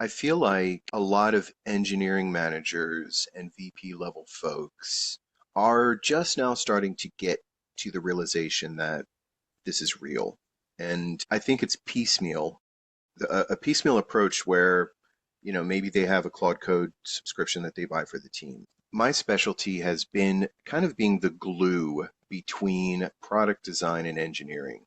I feel like a lot of engineering managers and VP level folks are just now starting to get to the realization that this is real. And I think it's piecemeal, a piecemeal approach where, maybe they have a Claude Code subscription that they buy for the team. My specialty has been kind of being the glue between product design and engineering.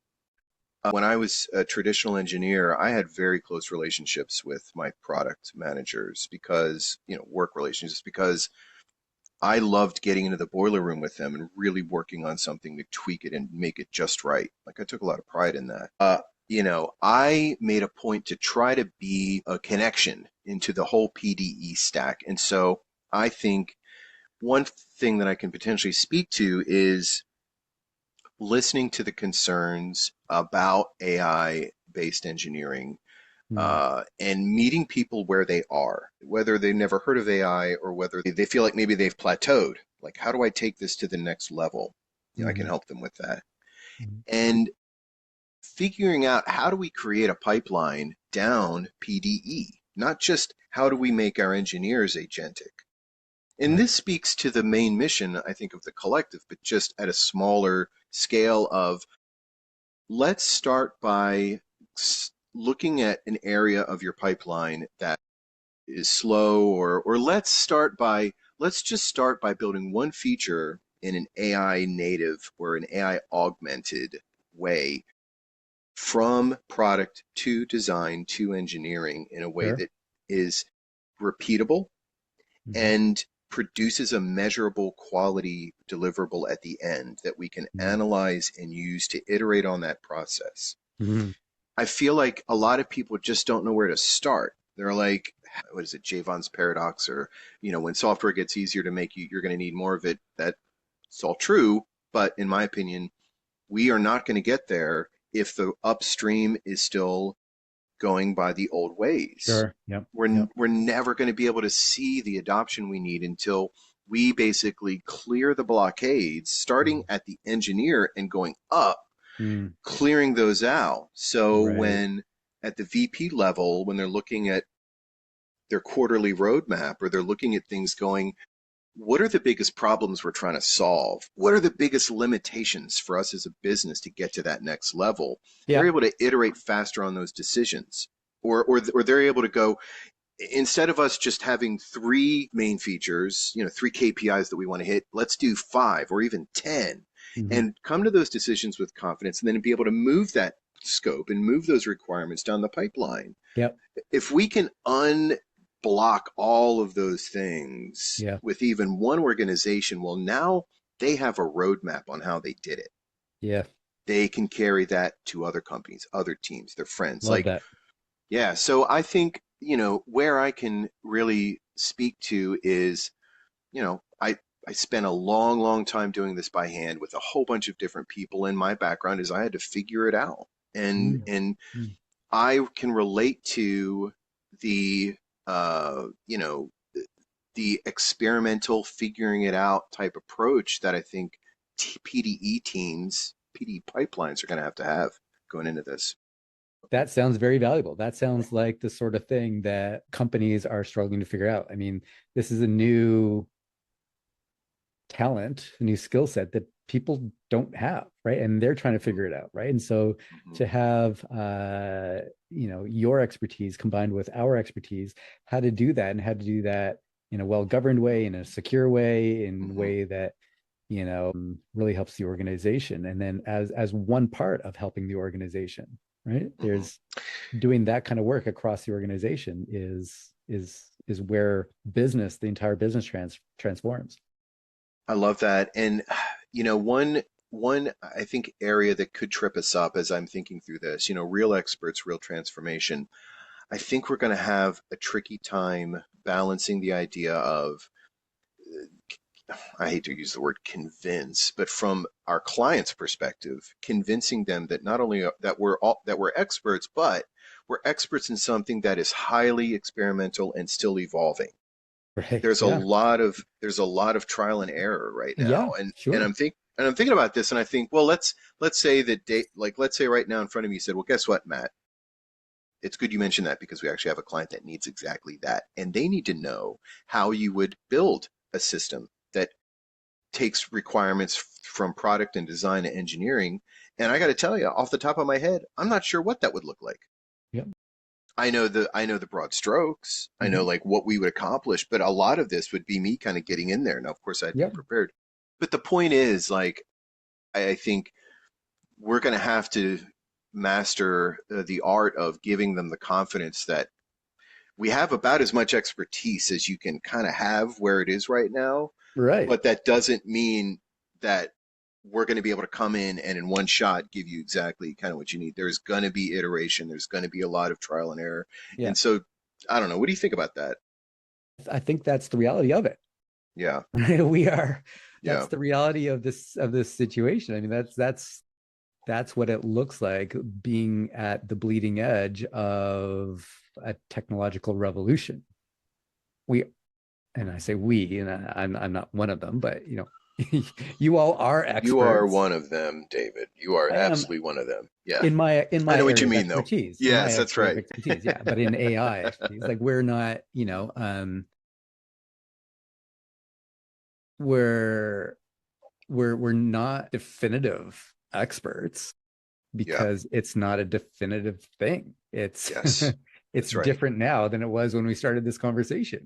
When I was a traditional engineer, I had very close relationships with my product managers because, work relationships, because I loved getting into the boiler room with them and really working on something to tweak it and make it just right. Like I took a lot of pride in that. I made a point to try to be a connection into the whole PDE stack. And so I think one thing that I can potentially speak to is listening to the concerns about AI based engineering Mm, and meeting people where they are, whether they've never heard of AI or whether they feel like maybe they've plateaued. Like, how do I take this to the next level? I can mhm, help them with that. mhm. And figuring out how do we create a pipeline down PDE, not just how do we make our engineers agentic. And Right. this speaks to the main mission, I think, of the collective, but just at a smaller scale of let's start by looking at an area of your pipeline that is slow, or let's just start by building one feature in an AI native or an AI augmented way from product to design to engineering in a way Sure. that is repeatable Mhm, and produces a measurable quality deliverable at the end that we can mhm, analyze and use to iterate on that process. mhm. I feel like a lot of people just don't know where to start. They're like, what is it, Javon's paradox, or when software gets easier to make, you're going to need more of it. That's all true, but in my opinion, we are not going to get there if the upstream is still going by the old ways. Sure. Yep. We're Yep. we're never going to be able to see the adoption we need until we basically clear the blockades, starting Mm, at the engineer and going up, mm, clearing those out. So right. when at the VP level, when they're looking at their quarterly roadmap or they're looking at things going, what are the biggest problems we're trying to solve? What are the biggest limitations for us as a business to get to that next level? They're Yeah. able to iterate faster on those decisions. Or they're able to go, instead of us just having three main features, three KPIs that we want to hit, let's do five or even 10 Mhm. and come to those decisions with confidence and then be able to move that scope and move those requirements down the pipeline. Yep. If we can unblock all of those things Yeah. with even one organization, well, now they have a roadmap on how they did it. Yeah. They can carry that to other companies, other teams, their friends. Love Like, that. yeah, so I think, where I can really speak to is, I spent a long, long time doing this by hand with a whole bunch of different people, and my background is I had to figure it out. And Mm, and mm. I can relate to the you know, the experimental figuring it out type approach that I think PDE teams, PDE pipelines are going to have going into this. That sounds very valuable. That sounds like the sort of thing that companies are struggling to figure out. I mean, this is a new talent, a new skill set that people don't have, right? And they're trying to figure it out, right? And so Mhm. to have your expertise combined with our expertise, how to do that and how to do that in a well-governed way, in a secure way, in a Mhm. way that really helps the organization. And then as one part of helping the organization, right? Mhm. There's doing that kind of work across the organization is where business, the entire business transforms. I love that. And one I think area that could trip us up as I'm thinking through this, real experts, real transformation. I think we're going to have a tricky time balancing the idea of, I hate to use the word convince, but from our client's perspective, convincing them that not only that we're experts, but we're experts in something that is highly experimental and still evolving. Right. There's a Yeah. lot of trial and error right Yeah. now, and Sure. I'm thinking about this, and I think, well, let's say that let's say right now in front of me, you said, well, guess what, Matt? it's good you mentioned that because we actually have a client that needs exactly that. And they need to know how you would build a system that takes requirements from product and design and engineering. And I got to tell you, off the top of my head, I'm not sure what that would look like. Yep. I know the broad strokes. I know Hmm. like what we would accomplish, but a lot of this would be me kind of getting in there. Now, of course, I'd be Yep. prepared. But the point is, like, I think we're going to have to master the art of giving them the confidence that we have about as much expertise as you can kind of have where it is right now. Right. But that doesn't mean that we're going to be able to come in one shot give you exactly kind of what you need. There's going to be iteration. There's going to be a lot of trial and error. Yeah. And so I don't know. What do you think about that? I think that's the reality of it. Yeah. We are, Yeah. that's the reality of this situation. I mean, that's what it looks like being at the bleeding edge of a technological revolution. We, and I say we, and I'm not one of them, but you all are You are experts. one of them, David. You are I am absolutely one of them. Yeah. in I my know what you area of mean, though. expertise, Yes, that's right. yeah, but in AI expertise, like we're not, we're we're not definitive experts Yeah. because it's not a definitive thing. It's Yes. it's That's right. different now than it was when we started this conversation.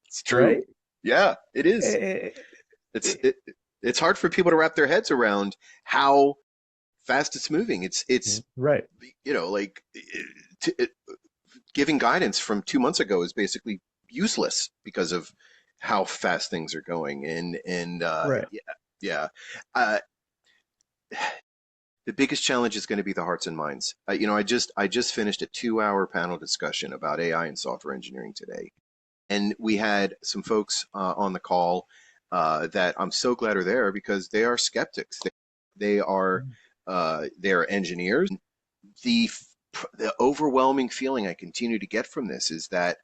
It's true. Right? Yeah, it is. Eh, It's eh, it, it's hard for people to wrap their heads around how fast it's moving. It's right. like giving guidance from 2 months ago is basically useless because of how fast things are going. And Right. yeah, yeah. Uh, the biggest challenge is going to be the hearts and minds. I just finished a 2-hour panel discussion about AI and software engineering today, and we had some folks on the call that I'm so glad are there because they are skeptics. They are they're engineers. The the overwhelming feeling I continue to get from this is that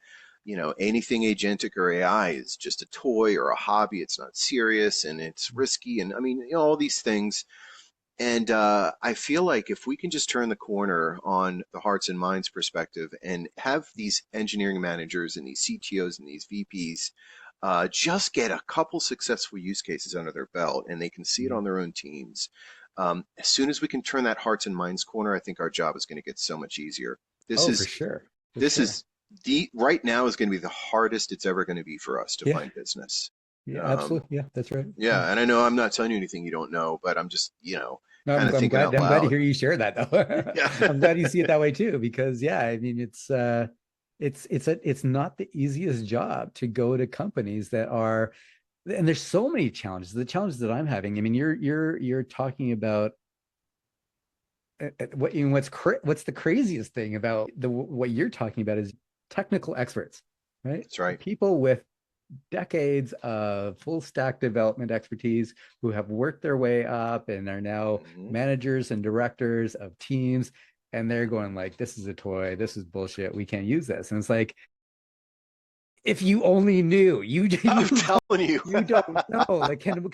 anything agentic or AI is just a toy or a hobby. It's not serious and it's risky, and I mean all these things. And I feel like if we can just turn the corner on the hearts and minds perspective and have these engineering managers and these CTOs and these VPs just get a couple successful use cases under their belt and they can see it on their own teams. As soon as we can turn that hearts and minds corner, I think our job is going to get so much easier. This Oh, for is sure. For this sure. is the right now is going to be the hardest it's ever going to be for us to Yeah. find business. Yeah, Um, absolutely. Yeah, that's right. Yeah. yeah, and I know I'm not telling you anything you don't know, but I'm just, No, kind of I'm thinking glad out to loud. hear you share that though. Yeah. I'm glad you see it that way too, because yeah, I mean it's not the easiest job to go to companies that are, and there's so many challenges. The challenges that I'm having, I mean, you're talking about what's the craziest thing about the what you're talking about is technical experts, right? That's right. People with decades of full stack development expertise who have worked their way up and are now Hmm. managers and directors of teams, and they're going like, this is a toy, this is bullshit, we can't use this. And it's like, if you only knew, I'm you telling you. you don't know. Like, can you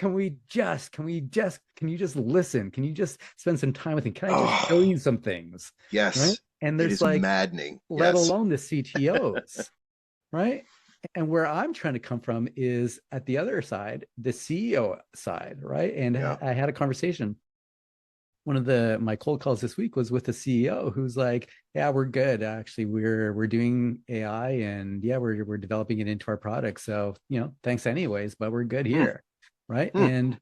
just listen? Can you just spend some time with me? Can I just show Oh, you some things? Right. yes. And It there's is like, maddening. let Yes. alone the CTOs, right? And where I'm trying to come from is at the other side, the CEO side, right? And Yeah. I had a conversation. One of my cold calls this week was with the CEO who's like, "Yeah, we're good. Actually, we're doing AI, and yeah, we're developing it into our product. So thanks anyways, but we're good Hmm. here, right?" Hmm. And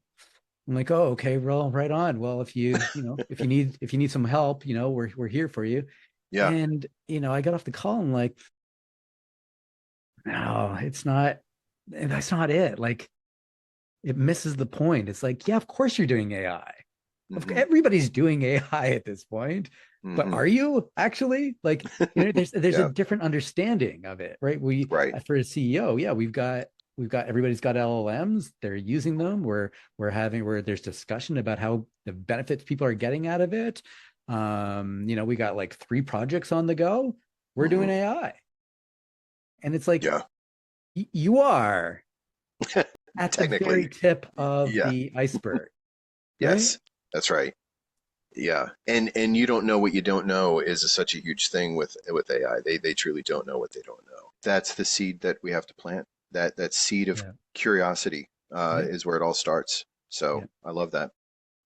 I'm like, "Oh, okay, well, right on. Well, if you need some help, we're here for you." Yeah. And I got off the call and like, no, it's not. That's not it. Like, it misses the point. It's like, yeah, of course you're doing AI. Hmm. Everybody's doing AI at this point, but Hmm. are you actually? Like, there's a Yeah. different understanding of it, right? We, Right. for a CEO, yeah, we've got everybody's got LLMs. They're using them. Where there's discussion about how the benefits people are getting out of it. We got like 3 projects on the go. We're Hmm. doing AI, and it's like Yeah. you are at the very Technically. tip of Yeah. the iceberg, right? Yes. That's right. Yeah, and you don't know what you don't know is such a huge thing with AI. They truly don't know what they don't know. That's the seed that we have to plant. That seed of Yeah. curiosity Yeah. is where it all starts. So Yeah. I love that.